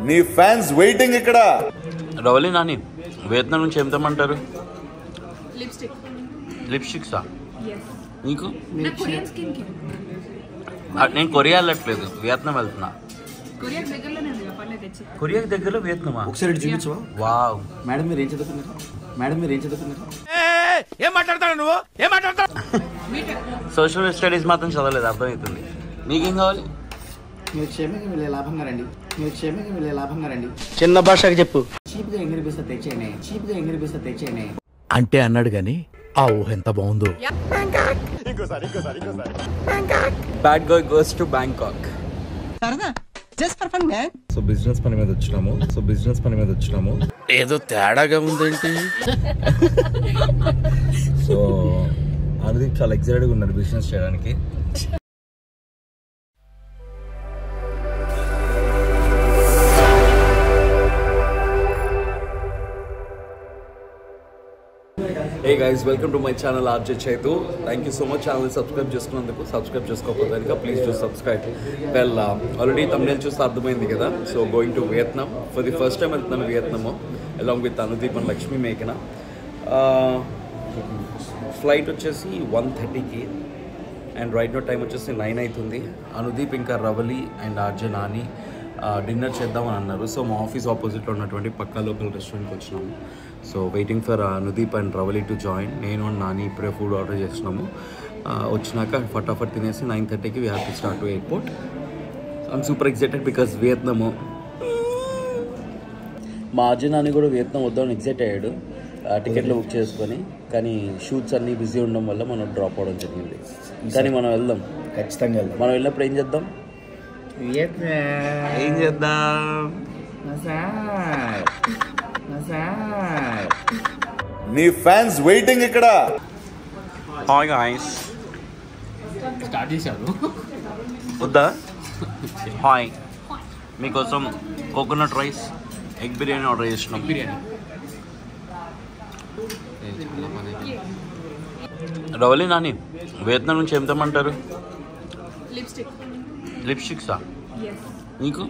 నీ fans waiting ఇక్కడ. Ravali Nani Vietnam నుంచి ఏం తెమ్మంటారు? లిప్స్టిక్సా నీకు? నేను కొరియా వెళ్ళట్లేదు, వియత్నాం వెళ్తున్నా. కొరియా దగ్గరలో వియత్నామా? ఒకసారి చూపించవా? వావ్. మేడం మీరు ఏం చదువుతున్నారు? మేడం మీరు ఏం చదువుతున్నారు? ఏం మాట్లాడతావు నువ్వు? ఏం మాట్లాడతావు? సోషల్ స్టడీస్ మాత్రం చదవలేదు, అర్థమవుతుంది. మీకేం కావాలి? మీరు క్షేమంగా వెళ్ళే లాభంగా రండి. మీరు క్షేమంగా వెళ్ళే లాభంగా రండి. చిన్న భాషకి చెప్పు. చీప్గా ఎంగిరిపిస్తా తెచ్చేనే. చీప్గా ఎంగిరిపిస్తా తెచ్చేనే అంటే అన్నాడు గాని ఆ ఊహ ఎంత బాగుందో. Bad boy goes to Bangkok. So business పని మీద వచ్చినాము. ఏదో తేడాగా ఉందేంటి? సో అనుదీప్ చాలా ఎక్సైటెడ్ గా ఉన్నాడు బిజినెస్ చేయడానికి. Hey guys, welcome to my channel RJ Chaitu. Thank you so much channel subscribe చేసుకున్నందుకు. సబ్స్క్రైబ్ చేసుకోకపోతే కనుక please do subscribe. Well already thumbnail చూసి అర్థమైంది కదా. So going to Vietnam for the first time వెళ్తున్నాను Vietnam along with Anudeep and Lakshmi మేకన. Flight వచ్చేసి 1:30కి అండ్ రైట్ నో టైం వచ్చేసి 9 అవుతుంది. అనుదీప్ ఇంకా Ravali and RJ Nani dinner చేద్దామని అన్నారు. సో మా ఆఫీస్ ఆపోజిట్లో ఉన్నటువంటి పక్కా లోకల్ రెస్టారెంట్కి వచ్చినాము. So waiting for Anudeep and Ravali to join. నేను అండ్ నాని ఇప్పుడే ఫుడ్ ఆర్డర్ చేసినాము. వచ్చినాక ఫటాఫట్ తినేసి 9:30కి we have to start to airport. I'm super excited because Vietnam. మా అర్జున్ నాని కూడా వియత్నాం వద్దామని ఎక్సైట్ అయ్యాడు టికెట్లు బుక్ చేసుకొని. కానీ షూట్స్ అన్నీ బిజీ ఉండడం వల్ల మనం డ్రాప్ అవ్వడం జరిగింది. కానీ మనం వెళ్దాం, ఖచ్చితంగా వెళ్దాం. మనం వెళ్ళినప్పుడు ఏం చేద్దాం? ఏం చేద్దాం? నీ ఫ్యాన్స్ వెయిటింగ్ ఇక్కడ. హాయ్ గాయ్స్, స్టార్ట్ చేశారు వద్దా? హాయ్, మీకోసం coconut rice egg biryani order చేసినాం. బిర్యానీ రవలి నాని వియత్నాం నుంచి ఏం తెమ్మంటారు? లిప్స్టిక్సా నీకు?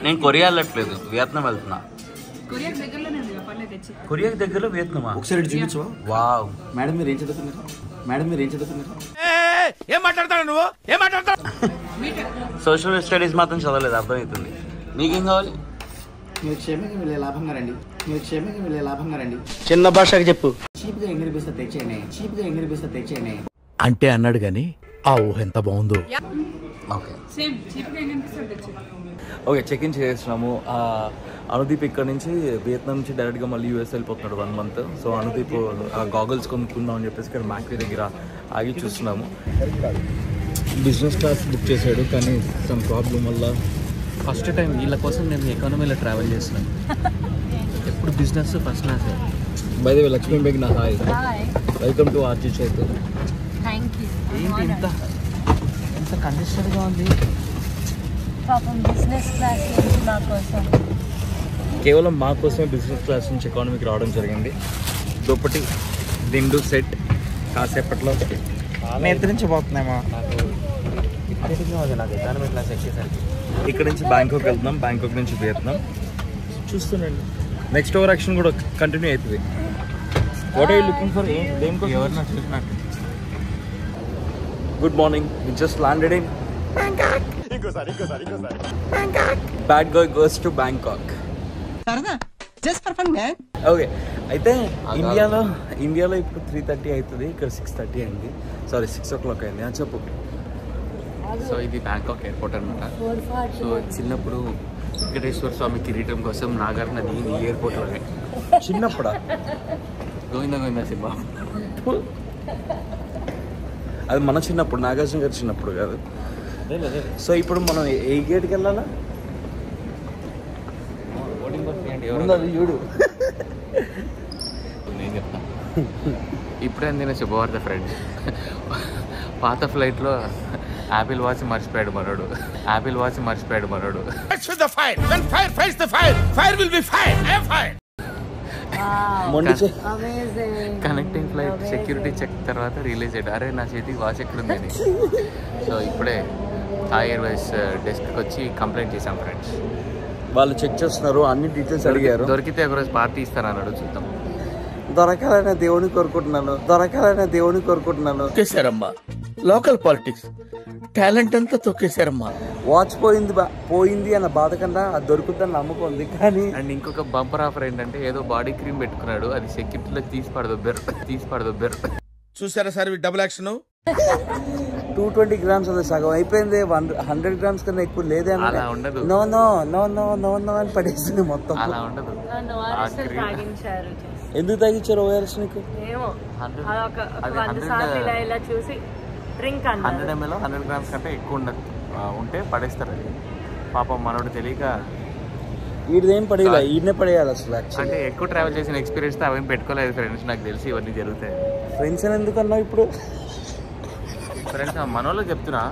నేను కొరియా వెళ్ళట్లేదు, వియత్నాం వెళ్తున్నా. కొరియా దగ్గరలో వియత్నామా? ఒకసారి చూపించవా? వావ్. మేడం మీరు ఏం చదువుతున్నారు? మేడం మీరు ఏం చదువుతున్నారు? ఏం మాట్లాడతావు నువ్వు? ఏం మాట్లాడతావు? సోషల్ స్టడీస్ మాత్రం చదవలేదు, అర్థమవుతుంది. మీకేం కావాలి? మీరు క్షేమంగా వెళ్ళే లాభంగా రండి. మీరు క్షేమంగా వెళ్ళే లాభంగా రండి. చిన్న భాషకి చెప్పు. చీప్గా ఎంగిరిపిస్తా తెచ్చేనే. చీప్గా ఎంగిరిపిస్తా తెచ్చేనే అంటే అన్నాడు గాని ఆ ఊహ ఎంత బాగుందో. ఓకే, చెక్ ఇన్ చేసినాము. అనుదీప్ ఇక్కడ నుంచి వియత్నాం నుంచి డైరెక్ట్గా మళ్ళీ యూఎస్ వెళ్ళిపోతున్నాడు 1 month. సో అనుదీప్ గాగల్స్ కొనుక్కుందాం అని చెప్పేసి ఇక్కడ మ్యాక్వీ దగ్గర ఆగి చూస్తున్నాము. బిజినెస్ క్లాస్ బుక్ చేశాడు కానీ సమ్ ప్రాబ్లం వల్ల ఫస్ట్ టైం వీళ్ళ కోసం నేను ఎకానమీలో ట్రావెల్ చేస్తున్నాను. ఎప్పుడు business first class. By the way Lakshmi బేగ్నా hi, welcome to RJ Chaitu. ఏంటి ఇంత కంజెస్టెడ్గా ఉంది? పాపం బిజినెస్ క్లాస్ నుంచి మా కోసం, కేవలం మా కోసమే బిజినెస్ క్లాస్ నుంచి ఎకానమీకి రావడం జరిగింది. దుప్పటి దిండు సెట్ కాసేపట్లో నిద్రించిపోతున్నామా? నాకు నాకు ఎకానమీ క్లాస్ ఎక్కేసరికి. ఇక్కడ నుంచి బ్యాంకాక్ వెళ్తున్నాం, బ్యాంకాక్ నుంచి వియత్నాం. చూస్తున్నాండి, నెక్స్ట్ ఓవర్ యాక్షన్ కూడా కంటిన్యూ అవుతుంది. What are you looking for? ఎవరినో చూసినట్టు. Good morning, we just landed in bad boy goes to Bangkok. Okay, అయితే ఇండియాలో ఇప్పుడు 3:30 అవుతుంది, ఇక్కడ 6:30 అయింది. సారీ 6 o'clock అయింది. చెప్పు. సో ఇది బ్యాంకాక్ ఎయిర్పోర్ట్ అనమాట. సో చిన్నప్పుడు వెంకటేశ్వర స్వామి కిరీటం కోసం నాగార్జున ఈ ఎయిర్పోర్ట్లోనే. చిన్నప్పుడా? గోవింద సినిమా. అది మన చిన్నప్పుడు, నాగార్జున గారు చిన్నప్పుడు కాదు. సో ఇప్పుడు మనం ఏ గేట్కి వెళ్ళాలా? చూడు, నేను చెప్తా. ఇప్పుడే అందిన శుభవార్త ఫ్రెండ్. పాత ఫ్లైట్లో యాపిల్ వాచ్ మర్చిపోయాడు మనోడు. కనెక్టింగ్ ఫ్లైట్ సెక్యూరిటీ చెక్ తర్వాత రిలీజ్ అయ్యాడు. అరే నా చేతికి వాచ్ ఎక్కడుందని. సో ఇప్పుడే థాయ్ ఎయిర్వేస్ డెస్క్కి వచ్చి కంప్లైంట్ చేశాం ఫ్రెండ్స్. వాళ్ళు చెక్ చేస్తున్నారు, అన్ని డీటెయిల్స్ అడిగారు. దొరికితే ఒకరోజు పార్టీ ఇస్తారన్నాడు, చూద్దాం. దొరకాలనే దేవుని కోరుకుంటున్నాను. తొక్కేశారమ్మా, లోకల్ పాలిటిక్స్ టాలెంట్ అంతా తొక్కేశారమ్మా. వాచ్ పోయింది అన్న బాధ కన్నా అది దొరుకుతుందని నమ్మకం ఉంది. కానీ అండ్ ఇంకొక బంపర్ ఆఫర్ ఏంటంటే ఏదో బాడీ క్రీమ్ పెట్టుకున్నాడు, అది సెక్యూరిటీలో తీసి పడదొబ్బారు. చూసారా సార్ డబుల్ యాక్షన్. 220 grams అది సగం అయిపోయింది. 100 grams కన్నా ఎక్కువ లేదే. అలా ఉండదు. నో అని పడేస్తుంది మొత్తం. అలా ఉండదు. ఎందుకు తగ్గించారు ఓఆర్ఎస్ నీకు? 100 ml 100 grams కంటే ఎక్కువ ఉండదు. ఉంటే పడేస్తారు. అది పాపం మనోడు తెలియక వీడిదేం పడేయాలి, ఈయనే పడేయాలి అసలు. అంటే ఎక్కువ ట్రావెల్ చేసిన ఎక్స్పీరియన్స్ తో అవేం పెట్టుకోలేదు ఫ్రెండ్స్. నాకు తెలిసి ఇవన్నీ జరుగుతాయి. ఫ్రెండ్స్ అని ఎందుకు అన్నావు ఇప్పుడు? ఫ్రెండ్స్ మనోళ్ళకి చెప్తున్నా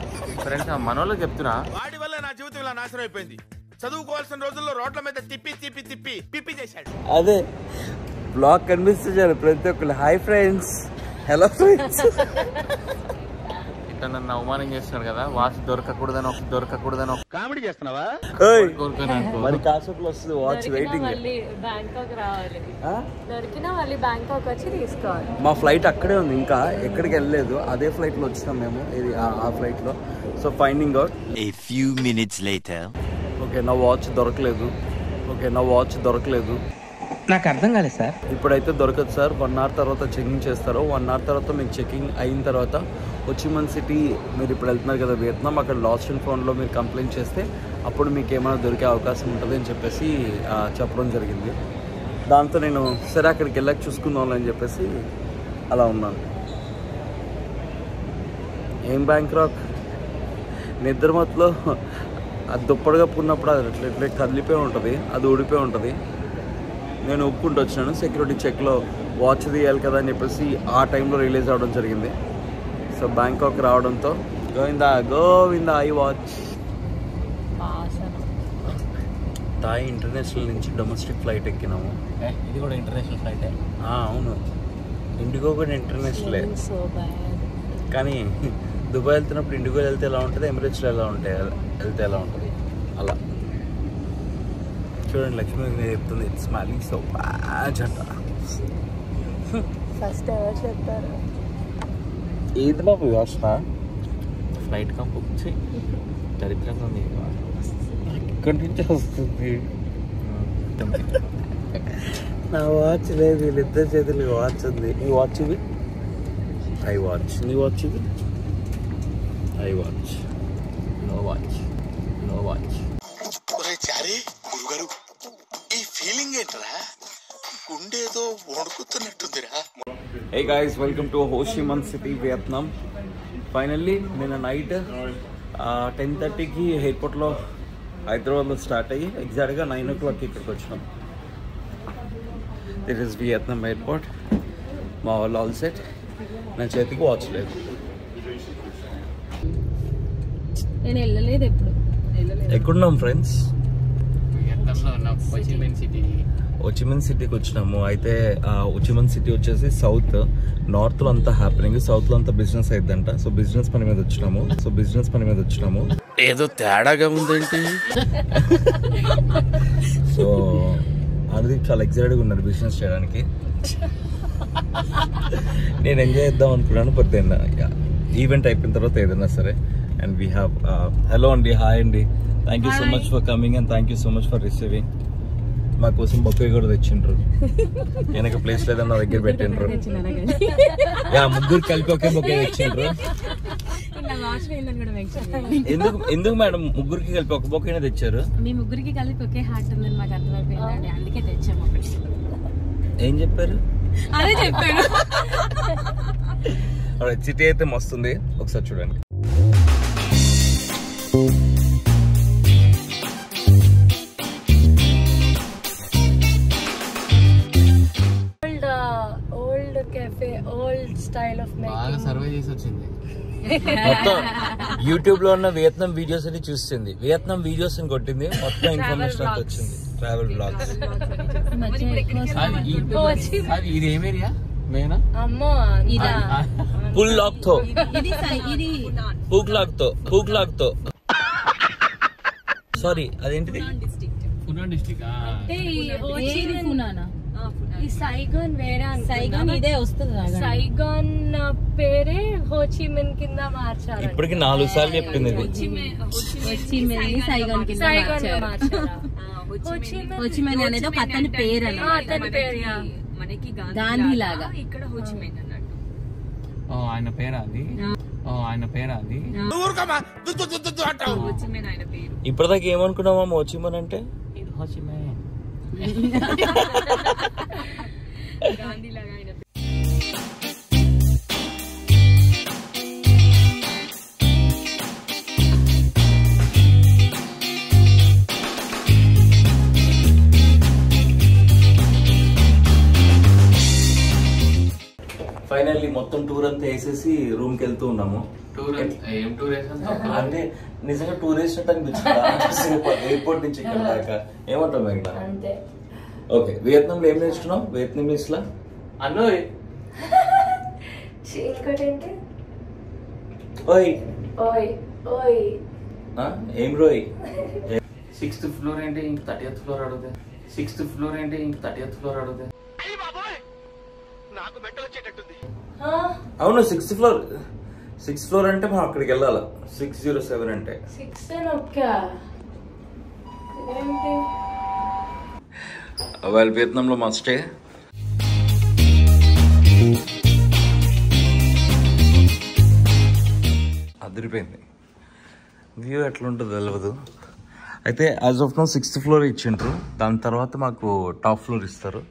వాడి వల్ల నా జీవితం ఇలా నాశనం అయిపోయింది. చదువుకోవాల్సిన రోజుల్లో రోడ్ల మీద తిప్పి చేశాడు. అదే బ్లాగ్ కనిపిస్తే చాలు ప్రతి ఒక్కరు హాయ్ ఫ్రెండ్స్, హలో ఫ్రెండ్స్. ఇట్లా నన్ను అవమానం చేస్తున్నాడు కదా. వాచ్ దొరకకూడదని కామెడీ చేస్తున్నావా? మరి కాసేపులో వస్తుంది వాచ్ వెయిటింగ్. బ్యాంకాక్ రావాలి, దొరికినా మళ్ళీ బ్యాంకాక్ వచ్చి తీసుకోవాలి. మా ఫ్లైట్ అక్కడే ఉంది, ఇంకా ఎక్కడికి వెళ్ళలేదు. అదే ఫ్లైట్ లో వచ్చినాం మేము, ఇది ఆ ఫ్లైట్ లో. So finding out A few minutes later. Okay నా వాచ్ దొరకలేదు. నాకు అర్థం కాలేదు సార్. ఇప్పుడైతే దొరకదు సార్. 1 hour తర్వాత చెకింగ్ చేస్తారు. 1 hour తర్వాత మీకు చెకింగ్ అయిన తర్వాత హోచిమిన్ సిటీ మీరు ఇప్పుడు వెళ్తున్నారు కదా వియత్నాం, అక్కడ లాస్ట్ అండ్ ఫౌండ్లో మీరు కంప్లైంట్ చేస్తే అప్పుడు మీకు ఏమైనా దొరికే అవకాశం ఉంటుంది అని చెప్పేసి చెప్పడం జరిగింది. దాంతో నేను సరే అక్కడికి వెళ్ళాక చూసుకుందాం అని చెప్పేసి అలా ఉన్నాను. ఏం బ్యాంకాక్ నిద్ర మత్తులో అది దుప్పటిగా పున్నప్పుడు అది ఇట్లా కదిలిపోయి ఉంటుంది, అది ఊడిపోయి ఉంటుంది. నేను ఒప్పుకుంటూ వచ్చినాను. సెక్యూరిటీ చెక్లో వాచ్ తీయాలి కదా అని చెప్పేసి ఆ టైంలో రిలీజ్ అవ్వడం జరిగింది. సో బ్యాంకాక్ రావడంతో Govinda I watch. Thai international నుంచి డొమెస్టిక్ ఫ్లైట్ ఎక్కినాము. ఇది కూడా ఇంటర్నేషనల్ ఫ్లైట్. అవును, ఇండిగో కూడా ఇంటర్నేషనలే. కానీ దుబాయ్ వెళ్తున్నప్పుడు ఇండిగో వెళ్తే ఎలా ఉంటుంది, ఎమిరేట్స్లో వెళ్తే ఎలా ఉంటుంది అలా. చూడండి లక్ష్మీ చెప్తుంది ఇట్స్ స్మైలింగ్ సో బ్యాడ్ అంట. ఫస్ట్ ఎవరు చెప్తారు? ఏది బాబు యోచన? ఫ్లైట్ కంపు దరిద్రంగా ఉంది. ఇక్కడి నుంచి వస్తుంది. నా వాచ్ లేదు, వీళ్ళిద్దరి చేతులు వాచ్ ఉంది. నీ వాచ్ ఇది ఐ వాచ్, నీ వాచ్ ఇది ఐ వాచ్. No watch. గురుగారు ఈ ఫీలింగ్ ఏంట్రా? గుండేదో వణుకుతున్నట్టుందిరా. Hey guys, welcome to Ho Chi Minh City, Vietnam. Finally, నిన్న నైట్ 10:30కి ఎయిర్పోర్ట్లో హైదరాబాద్లో స్టార్ట్ అయ్యి ఎగ్జాక్ట్గా 9 o'clock ఇక్కడికి వచ్చినాం. This is Vietnam airport. మా వాళ్ళు ఆల్ సెట్. నా చేతికి వాచ్ లేదు. నేను వెళ్ళలేదు ఎప్పుడు. ఎక్కడున్నాం ఫ్రెండ్స్? వియత్నాంలో ఉన్న హోచిమిన్ సిటీకి వచ్చినాము. అయితే హోచిమిన్ సిటీ వచ్చేసి సౌత్, నార్త్లో అంతా హ్యాపెనింగ్, సౌత్లో అంతా బిజినెస్ అయిద్దంట. సో బిజినెస్ పని మీద వచ్చినాము. ఏదో తేడాగా ఉందేంటి? సో అనుదీప్ చాలా ఎక్సైటెడ్గా ఉన్నాడు బిజినెస్ చేయడానికి. నేను ఎంజాయ్ చేద్దాం అనుకున్నాను. బట్ దెన్ ఈవెంట్ అయిపోయిన తర్వాత ఏదైనా సరే. అండ్ వీ హ్యావ్ హలో అండి, హాయ్ అండి, thank you so much for coming and thank you so much for receiving. మా కోసం బొకే కూడా తెచ్చిండ్రు. వెనక ప్లేస్ లేదని నా దగ్గర పెట్టిండ్రు. ముగ్గురు కలిపి ఒకే బొకే తెచ్చిండ్రు. ఎందుకు మేడం ముగ్గురికి కలిపి ఒక బొకేనే తెచ్చారు? మీ ముగ్గురికి కలిపి ఒకే హార్ట్ ఉందని మాకు అర్థమైపోయిందండి, అందుకే తెచ్చాము. ఏం చెప్పారు? అదే చెప్పాను. సిటీ అయితే మస్తుంది, ఒకసారి చూడండి. Old cafe, old style of బాగా సర్వే చేసి వచ్చింది. మొత్తం యూట్యూబ్ లో ఉన్న వియత్నాం వీడియోస్ అని చూస్తుంది. వియత్నాం వీడియోస్ అని కొట్టింది, మొత్తం ఇన్ఫర్మేషన్ అంతా వచ్చింది. Travel blogs. ఇది ఏం ఏరియా మేనా? అమ్మో ఇదా పుల్ లాక్ తో హూక్ లాక్ తో సారీ అదేంటిది? పునా డిస్ట్రిక్ట్. ఈ సైగాన్ వేరే సైగాన్ ఇదే వస్తుంది. సైగాన్ పేరే హోచిమిన్ కింద మార్చారు. ఇప్పటికి 4 సార్లు చెప్పింది ఇది. సైగాన్ కింద మార్చారా? హోచిమిన్ అనేది ఒక అతని పేరు అన్న. అతని పేరు మనకి గాంధీ లాగా ఇక్కడ హోచిమిన్ అన్నట్టు. ఆయన పేరా అది? ఆయన పేరా అది? హోచిమిన్ ఆయన పేరు. ఇప్పటిదాకా ఏమనుకున్నావా హోచిమిన్ అంటే? హోచిమిన్ గాంధీ లాగా ఆయన ఫైనల్లీ మొత్తం టూర్ అంతా వేసేసి రూమ్ కి వెళ్తూ ఉన్నాము. టూర్ ఏం టూర్ వేసాను అంటే నిజంగా టూర్ వేసినట్టు అనిపించింది ఎయిర్పోర్ట్ నుంచి ఇక్కడ దాకా. ఏమంటావు మేఘనా? అంతే. ఓకే, వియత్నాంలో ఏం నేర్చుకున్నావు? వియత్నామీస్ లా అన్నో ఇంకోటేంటి? ఓయ్ ఓయ్ ఓయ్ ఏం రోయ్? 6th ఫ్లోర్ ఏంటి ఇంక 30th ఫ్లోర్ అడిగితే? 6th ఫ్లోర్ ఏంటి ఇంక 30th ఫ్లోర్ అడిగితే? అవును 6th ఫ్లోర్. 6th ఫ్లోర్ అంటే మనం అక్కడికి వెళ్ళాలా? 607 అంటే 6 ఒక్క ఏంటి? వాళ్ళ వియత్నాంలో మస్టే. అదిరిపోయింది. వ్యూ ఎట్లుంటుందో తెలియదు. అయితే as of now 6th floor ఇచ్చిండ్రు. దాని తర్వాత మాకు టాప్ ఫ్లోర్ ఇస్తారు.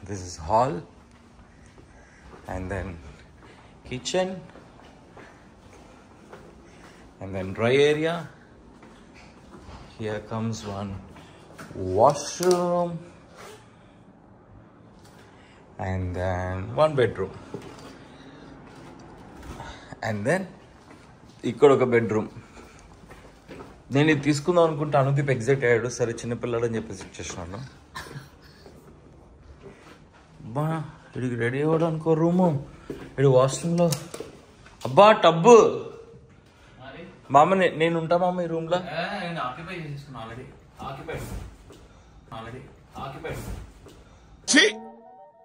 This is hall and then kitchen and then dry area. Here comes one washroom and then one bedroom and then ఇక్కడ ఒక బెడ్రూమ్. నేను ఇది తీసుకుందాం అనుకుంటే అనుదీప్ ఎగ్జైట్ అయ్యాడు. సరే చిన్నపిల్లడు అని చెప్పేసి ఇచ్చేసినాను. బా ఇడికి రెడీ అవ్వడం అనుకో రూము. ఇడు వాష్రూమ్లో అబ్బా టబ్బు. మామ నేను ఉంటా మామ ఈ రూమ్లో. ఆక్యుపై చేసేసుకున్నా ఆల్రెడీ.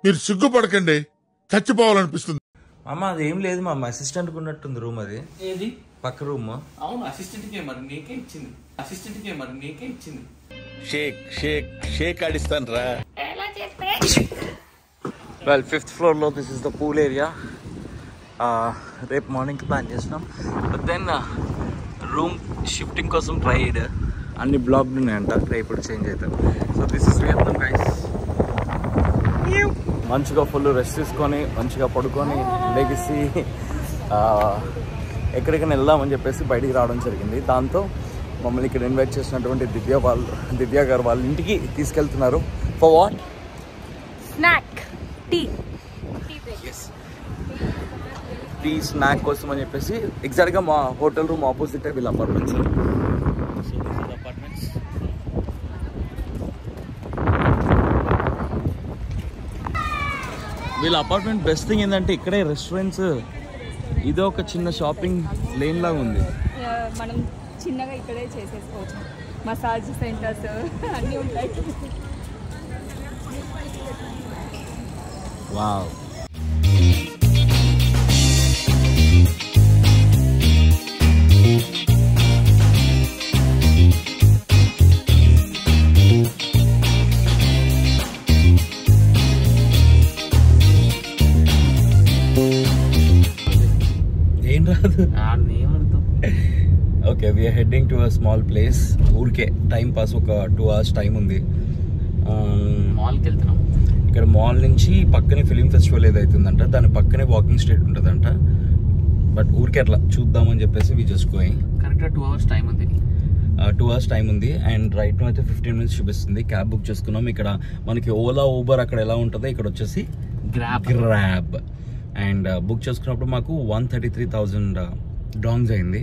మీరు సిగ్గుపడకండి, చచ్చిపోవాలనిపిస్తుంది. మామ అది ఏం లేదు మామ, అసిస్టెంట్ ఉన్నట్టుంది రూమ్. అది ఏది? పక్క రూమ్. అవును అసిస్టెంట్కే మరి నీకే ఇచ్చింది. షేక్ షేక్ షేక్ ఆడిస్తాను రా. వెల్ 5th ఫ్లోర్లో this is the pool area. రేపు మార్నింగ్కి ప్లాన్ చేసినాం. బట్ దెన్ రూమ్ షిఫ్టింగ్ కోసం ట్రైడ్ అన్ని బ్లాక్డ్ ఉన్నాయంట. రేపు చేంజ్ అవుతాం. So this is Vietnam guys. మంచిగా ఫుల్ రెస్ట్ తీసుకొని మంచిగా పడుకొని లెగిసి ఎక్కడికైనా వెళ్దామని చెప్పేసి బయటికి రావడం జరిగింది. దాంతో మమ్మల్ని ఇక్కడ ఇన్వైట్ చేసినటువంటి దివ్య గారు వాళ్ళ ఇంటికి తీసుకెళ్తున్నారు. For what? Snack tea snack కోసం అని చెప్పేసి. ఎగ్జాక్ట్గా మా హోటల్ రూమ్ ఆపోజిట్ వీళ్ళ అపార్ట్మెంట్స్. వీళ్ళ అపార్ట్మెంట్ బెస్ట్ థింగ్ ఏంటంటే ఇక్కడే రెస్టారెంట్స్, ఇదో ఒక చిన్న షాపింగ్ లేన్ లాగా ఉంది. మనం చిన్నగా ఇక్కడే చేసేసుకోవచ్చు. మసాజ్ సెంటర్స్ అన్నీ ఉంటాయి. వావ్. ఏం రాదు. Okay, we are heading to a small place. ఊరికే టైం పాస్, ఒక 2 hours టైం ఉంది. మాల్కి వెళ్తున్నాం. ఇక్కడ మాల్ నుంచి పక్కనే ఫిలిం ఫెస్టివల్ ఏదైతుందంట, దాని పక్కనే వాకింగ్ స్ట్రీట్ ఉంటుందంట. బట్ ఊరికే అట్లా చూద్దామని చెప్పేసి వి జస్ట్ గోయింగ్. కరెక్ట్గా 2 hours టైం ఉంది. 2 hours టైం ఉంది. అండ్ రైట్ అయితే 15 minutes చూపిస్తుంది. క్యాబ్ బుక్ చేసుకున్నాం. ఇక్కడ మనకి ఓలా ఊబర్ అక్కడ ఎలా ఉంటుందో ఇక్కడ వచ్చేసి గ్రాబ్. అండ్ బుక్ చేసుకున్నప్పుడు మాకు 133,000 డాంగ్స్ అయింది.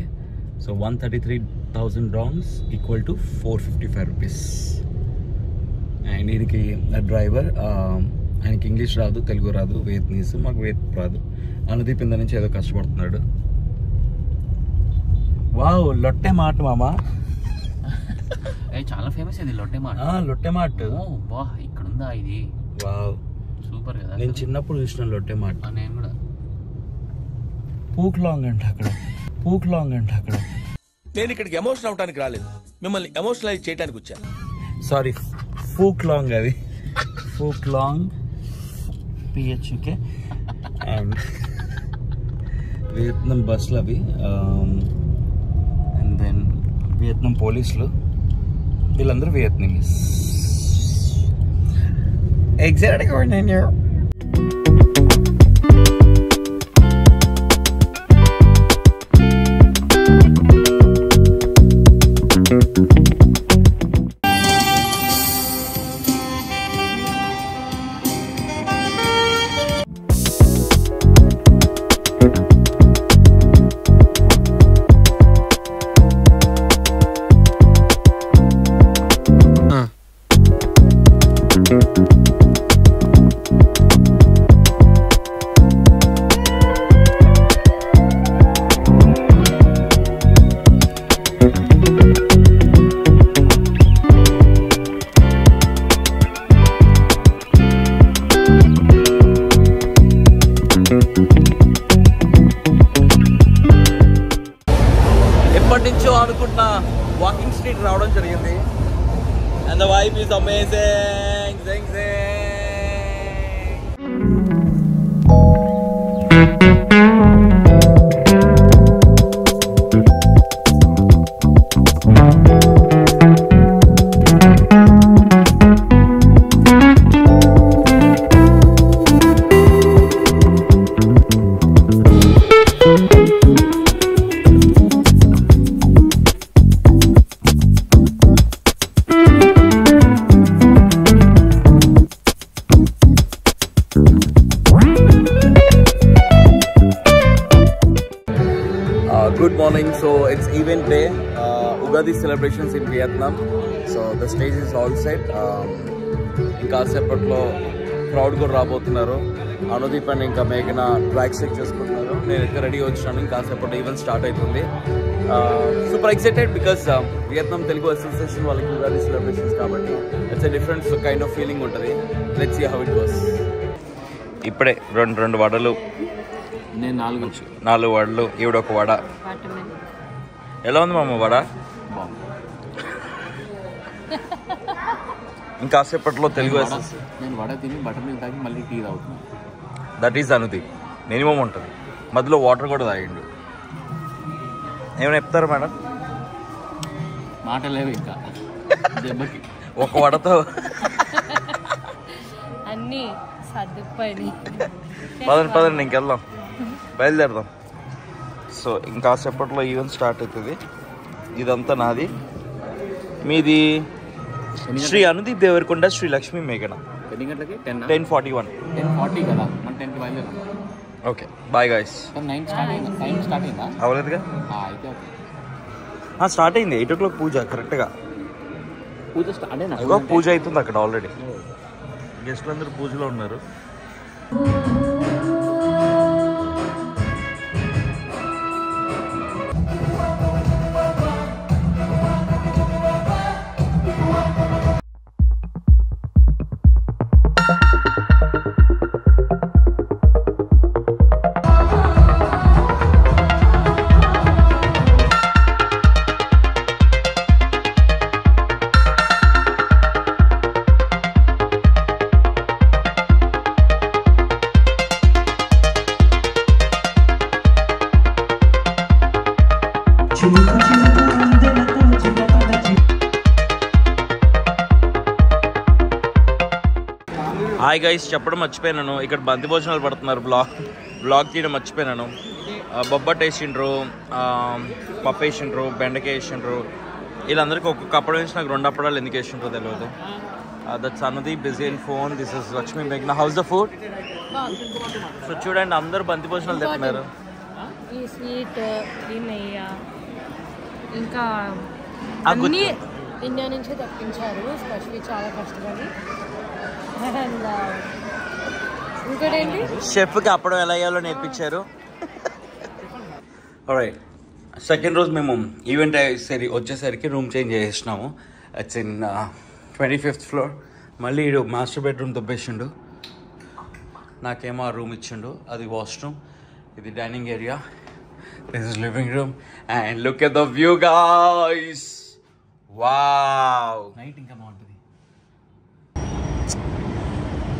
So 133,000 dongs equal to 455 rupees. And వీరికి డ్రైవర్, ఆయనకి ఇంగ్లీష్ రాదు, తెలుగు రాదు, వియత్నీస్, మాకు వియత్ రాదు. అనుదీప్ ఇంద నుంచి ఏదో కష్టపడుతున్నాడు. వావ్, లొట్టె మాట మామ, చాలా ఫేమస్ ఇది లొట్టె మాట. లొట్టె మాట వా, ఇక్కడ ఉందా ఇది? వావ్, సూపర్ కదా. నేను చిన్నప్పుడు చూసిన లొట్టె మాట. నేను కూడా. పూక్ లాంగ్ అంట అక్కడ, పూక్ లాంగ్ అంట అక్కడ. నేను ఇక్కడికి ఎమోషనల్ అవడానికి రాలేదు, మిమ్మల్ని ఎమోషనలైజ్ చేయడానికి వచ్చాను. సారీ, ఫూక్ లాంగ్, అది ఫూక్ లాంగ్ పిహెచ్కే. అండ్ వియత్నాం బస్సులు అవి, అండ్ దెన్ వియత్నాం పోలీసులు, వీళ్ళందరూ వియత్నమీస్. ఎగ్జాక్ట్గా నేను ఎప్పటి నుంచో అనుకుంటున్నా వాకింగ్ స్ట్రీట్ రావడం జరిగింది. And the vibe is amazing. జింగ్ జింగ్. Good morning. So it's event day, Ugadi celebrations in Vietnam. So the stage is all set. ఇంకా సేపట్లో క్రౌడ్ కూడా రాబోతున్నారు. అనుదీప్ అండ్ ఇంకా మేఘన ట్రాక్ చెక్ చేసుకుంటున్నారు. నేను ఇక్కడ రెడీ వచ్చినాను. ఇంకా సేపట్లో ఈవెంట్ స్టార్ట్ అవుతుంది. Super excited because Vietnam Telugu association వాళ్ళకి ఉగాది సెలబ్రేషన్స్ కాబట్టి it's a different kind of feeling ఉంటుంది. Let's see how it goes. ఇప్పుడే రెండు వడలు, నేను 4 వడలు, ఈవిడొక వడ. ఎలా ఉంది మామ వడ? ఇంకా సేపట్లో తెలుగు నేను వడ తిని బటర్ మిల్క్ తాగి మళ్ళీ టీ తాగుతున్నాను. That is Anudeep. మినిమం ఉంటుంది. మధ్యలో వాటర్ కూడా తాగిండు. ఏమైనా చెప్తారా మేడం? మాటలేవు ఇంకా దెబ్బకి. ఒక వడతో అన్నీ సర్దుకుపోయి. పదండి ఇంకెళ్దాం, బయలుదేరదాం. సో ఇంకా సేపట్లో ఈవెంట్ స్టార్ట్ అవుతుంది. ఇదంతా నాది. మీది శ్రీ అనుదీప్ దేవరకొండ, శ్రీ లక్ష్మీ మేఘన. ఎన్ని గంటలకి? 10:41. 10:40 కదా, మనం 10కి బయలుదేరాం. Okay, bye guys. 9 స్టార్ట్ అయిందా? అవ్వలేదుగా. అయితే ఓకే. స్టార్ట్ అయింది 8 o'clock పూజ కరెక్ట్గా. పూజ స్టార్ట్ అయినా? పూజ అవుతుంది అక్కడ ఆల్రెడీ. గెస్ట్లు అందరూ పూజలో ఉన్నారు. హాయ్ గైస్, చెప్పడం మర్చిపోయినాను. ఇక్కడ బంతి భోజనాలు పడుతున్నారు. బ్లాగ్ తీయడం మర్చిపోయినాను. బొబ్బట్ వేసిండ్రు, పప్పు వేసిండ్రు, బెండకాయ వేసిండ్రు. వీళ్ళందరికీ ఒక్కొక్క అప్పడం వేసి నాకు 2 అప్పడాలు ఎందుకు వేసిండ్రో తెలియదు. That's Anudeep busy in phone. This is Lakshmi మేఘన. How's the food? సో చూడండి, అందరూ బంతి భోజనాలు తింటున్నారు. ఈ స్వీట్, ఈ నెయ్యి, ఇంకా అన్నీ ఇండియా నుంచి తెప్పించారు స్పెషల్లీ చాలా కష్టపడి. అండ్ ఇంకోటేంటి షెఫ్కి అప్పుడు ఎలా వేయాలో నేర్పించారు. ఆల్రైట్, సెకండ్ రోజు మేము ఈవెంట్ వచ్చేసరికి రూమ్ చేంజ్ చేసినాము. It's in 25th floor. మళ్ళీ ఈడు మాస్టర్ బెడ్రూమ్ దొబ్బేసిండు. నాకేమో ఆ రూమ్ ఇచ్చిండు, అది వాష్రూమ్, ఇది dining area, this is living room and look at the view guys. Wow, night ఇంకా బాగుంటుంది.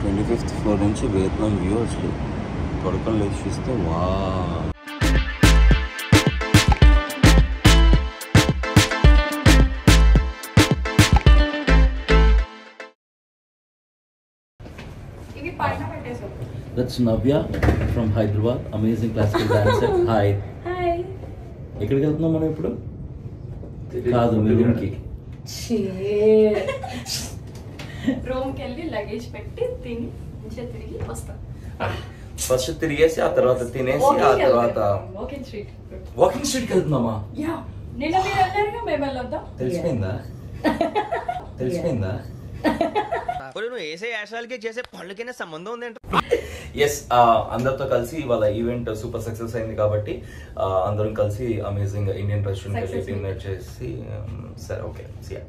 25th floor నుంచి వియత్నాం వ్యూ అసలు పడుకొని లేచి చూస్తే wow. That's Navya from Hyderabad, amazing classical dancer. Hi. Hi. ఎక్కడికి వెళ్తున్నాం మనం ఇప్పుడు? కాదు, మీ రూమ్కి. రూమ్కి వెళ్ళి లగేజ్ పెట్టి తిని మంచిగా తిరిగి వస్తాం. ఫస్ట్ తిరిగేసి ఆ తర్వాత తినేసి ఆ తర్వాత వాకింగ్ స్ట్రీట్కి వెళ్తున్నామా? నిన్న మీరు అన్నారుగా మేము వెళ్ళొద్దాం. తెలిసిపోయిందా? నువ్వు వేసే యాశాలకి చేసే పళ్ళకైనా సంబంధం ఉందంట. ఎస్, అందరితో కలిసి ఇవాళ ఈవెంట్ సూపర్ సక్సెస్ అయింది కాబట్టి అందరం కలిసి అమేజింగ్ ఇండియన్ రెస్టారెంట్ వెళ్ళి డిన్నర్ చేసి సరే ఓకే సియా.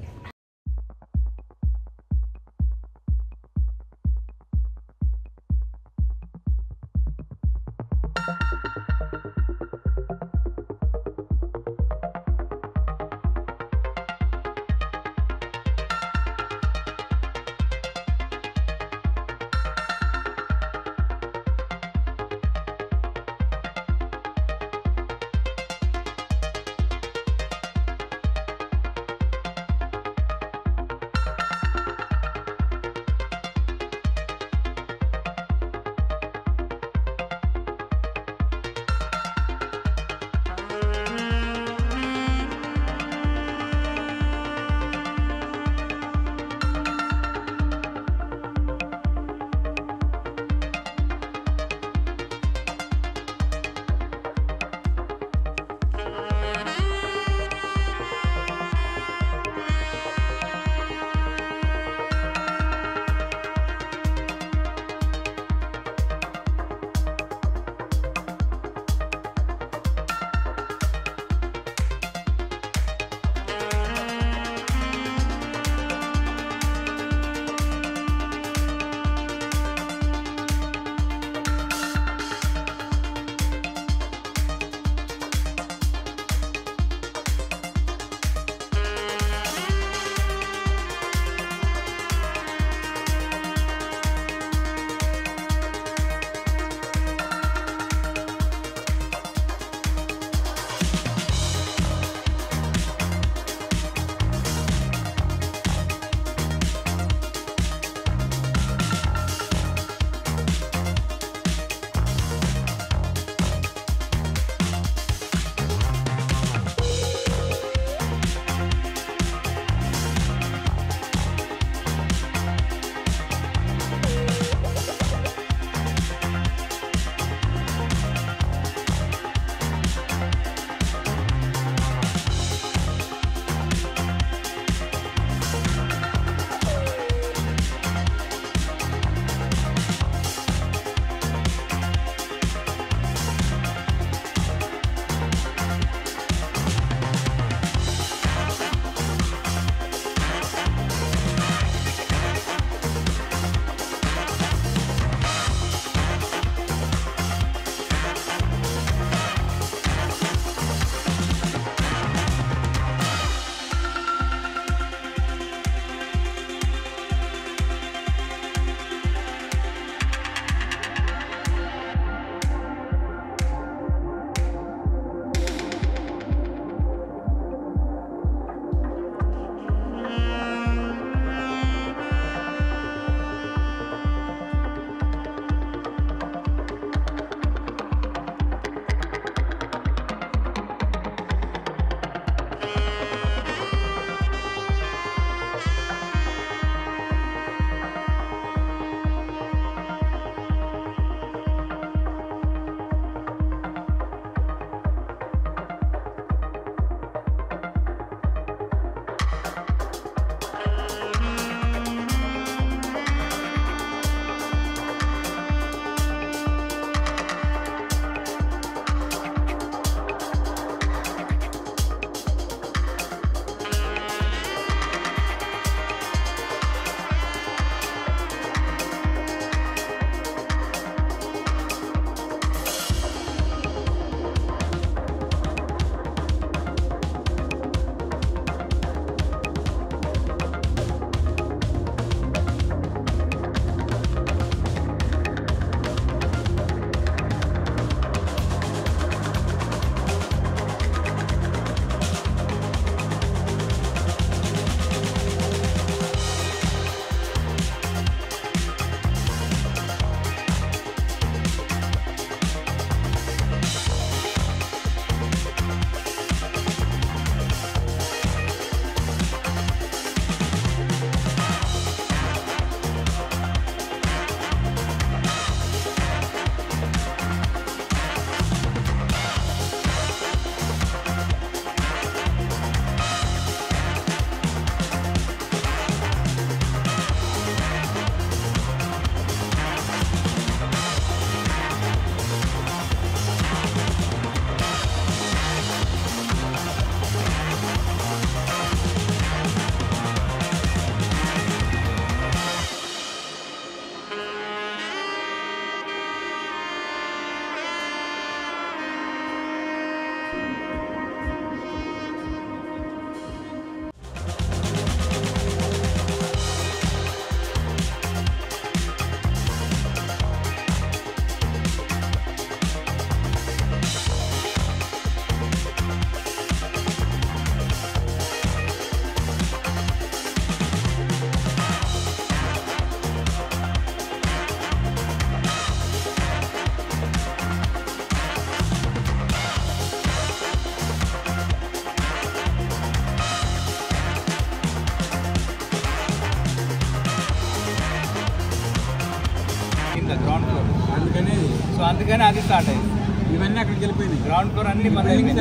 అందుకని అది స్టార్ట్ అయింది. ఇవన్నీ అక్కడికి వెళ్ళిపోయింది. గ్రౌండ్ ఫ్లోర్ అన్ని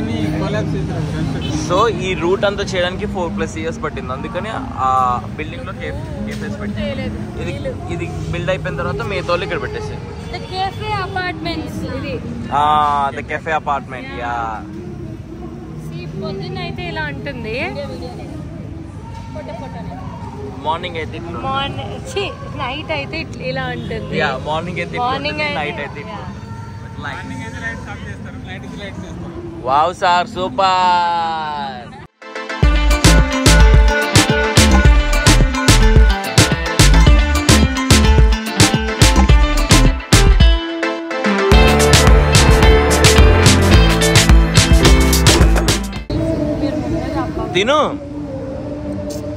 అన్ని కొలాప్స్ చేశారు. సో ఈ రూట్ అంతా చేయడానికి 4+ years పట్టింది. అందుకని ఆ బిల్డింగ్ లో కేఫేస్ పెట్టి ఇది బిల్డ్ అయిపోయిన తర్వాత మీ తోలు ఇక్కడ పెట్టేసి ద కెఫే అపార్ట్మెంట్. యా పొద్దున్న అయితే ఇలా ఉంటుంది, మార్నింగ్ అయితే నైట్ అయితే ఇలా ఉంటుంది. యా మార్నింగ్ అయితే నైట్ అయితే వావ్ సార్ సూపర్. తిను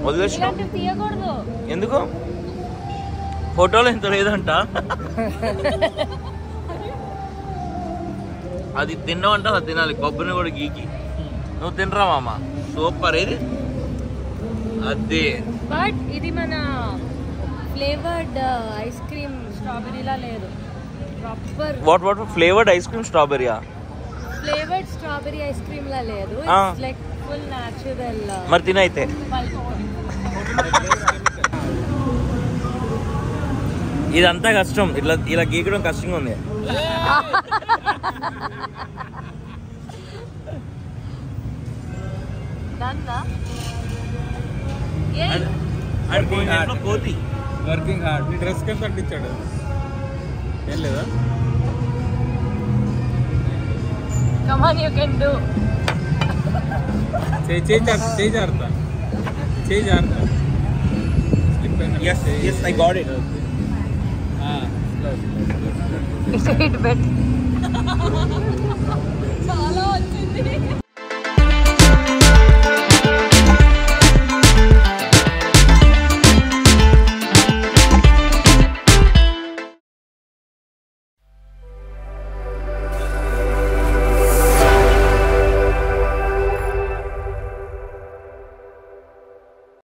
వదిలేసిన తీయకూడదు. ఎందుకు? ఫోటోలో ఎంత లేదంట. అది తిన్నావంట, అది తినాలి. కొబ్బరిని కూడా గీకి నువ్వు తినరా మామ. సూపర్. ఇది అదే బట్ ఇది మన ఫ్లేవర్డ్ ఐస్ క్రీమ్ స్ట్రాబెరీలా లేదు. Proper what flavoured ice cream స్ట్రాబెరీయా? ఫ్లేవర్డ్ స్ట్రాబెరీ ఐస్ క్రీమ్ లా లేదు. Like full natural. మరి తినైతే ఇదంతా కష్టం. ఇలా గీకడం కష్టంగా ఉంది. కోతి వర్కింగ్ హార్డ్. నీ డ్రెస్ కింద తగ్గించాడు. ఏం లేదా? Come on, you can do. చేయి జారుతా. Yes, I got it. చాలా వచ్చింది.